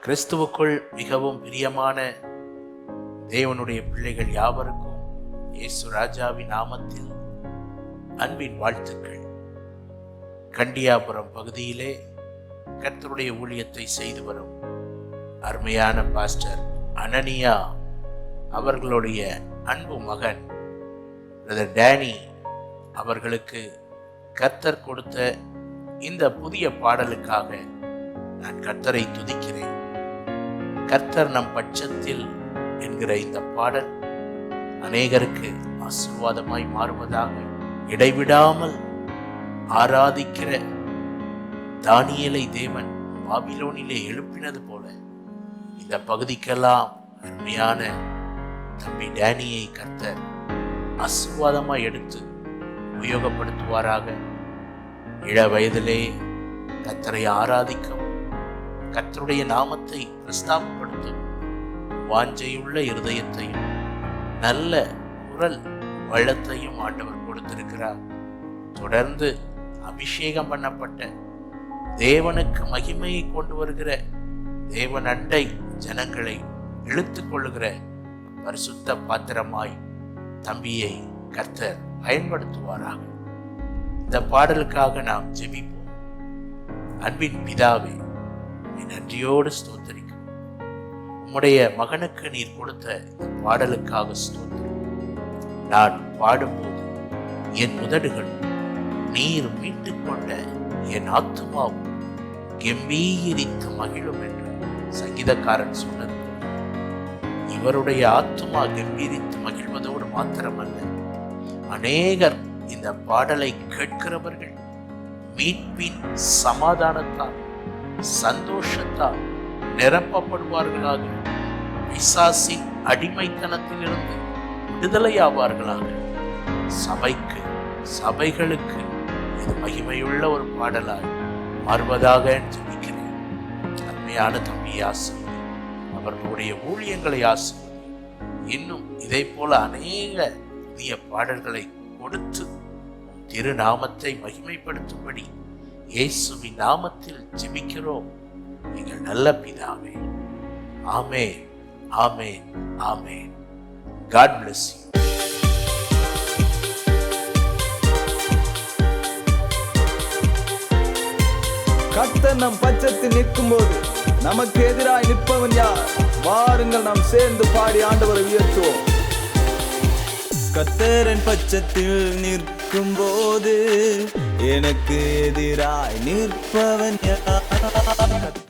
கிறிஸ்துவுக்குள் மிகவும் பிரியமான தேவனுடைய பிள்ளைகள் யாவருக்கும் இயேசு ராஜாவின் நாமத்தில் அன்பின் வாழ்த்துக்கள். கண்டியாபுரம் பகுதியிலே கர்த்தருடைய ஊழியத்தை செய்து வரும் அருமையான பாஸ்டர் அனனியா அவர்களுடைய அன்பு மகன் பிரதர் டேனி அவர்களுக்கு கர்த்தர் கொடுத்த இந்த புதிய பாடலுக்காக நான் கர்த்தரை துதிக்கிறேன். கர்த்தர் நம் பட்சத்தில் என்கிற இந்த பாடல் அநேகருக்கு ஆசீர்வாதமாய் மாறுவதாக. இடைவிடாமல் ஆராதிக்கிற தானியேலை தேவன் பாபிலோனிலே எழுப்பினது போல இந்த பகுதிக்கெல்லாம் அருமையான தம்பி டேனியை கர்த்தர் ஆசீர்வாதமாய் எடுத்து உபயோகப்படுத்துவாராக. இள வயதிலே கர்த்தரை ஆராதிக்கவும் கர்த்தருடைய நாமத்தை பிரஸ்தாபப்படுத்தும் வாஞ்சையுள்ள இருதயத்தையும் நல்ல குரல் வளத்தையும் ஆண்டவர் கொடுத்திருக்கிறார். தொடர்ந்து அபிஷேகம் பண்ணப்பட்ட தேவனுக்கு மகிமையை கொண்டு வருகிற தேவன் அண்டை ஜனங்களை இழுத்து கொள்ளுகிற பரிசுத்த பாத்திரமாய் தம்பியை கர்த்தர் பயன்படுத்துவாராக. இந்த பாடலுக்காக நாம் ஜெபிப்போம். அன்பின் பிதாவே, நன்றியோடு ஸ்தோத்திரிக்கும். உம்முடைய மகனுக்கு நீர் கொடுத்த இந்த பாடலுக்காக ஸ்தோத்திரம். நான் பாடும்போது என் உதடுகள் நீர் மீட்டுக் கொண்ட என் ஆத்துமாவும் கெம்பீரித்து மகிழும் என்று சங்கீதக்காரன் சொன்னது போல இவருடைய ஆத்துமா கெம்பீரித்து மகிழ்வதோடு மாத்திரமல்ல, அநேகர் இந்த பாடலை கேட்கிறவர்கள் மீட்பின் சமாதானத்தால் சந்தோஷத்தால் நிரப்பப்படுவார்களாக. பிசாசின் அடிமைத்தனத்திலிருந்து விடுதலையாவார்களாக. சபைகளுக்கு இது மகிமையுள்ள ஒரு பாடலாய் மாறுவதாக ஜெபிக்கிறேன். அருமையான தம்பியை ஆசீர்வதி, அவர்களுடைய ஊழியங்களை ஆசீர்வதி. இன்னும் இதை போல அநேக புதிய பாடல்களை கொடுத்து திருநாமத்தை மகிமைப்படுத்தும்படி இயேசுவின் நாமத்தில் ஜெபிக்கிறோம் எங்கள் நல்ல பிதாவே. ஆமென், ஆமென், ஆமென். God bless you. கர்த்தர் நம் பட்சத்தில் நிற்கும்போது நமக்கு எதிராய் நிற்பவன் யார்? வாருங்கள் நாம் சேர்ந்து பாடி ஆண்டவரை உயர்த்துவோம். கர்த்தரின் பட்சத்தில் நிற்கும்போது எனக்கு எதிராய் நிற்பவன் யார்?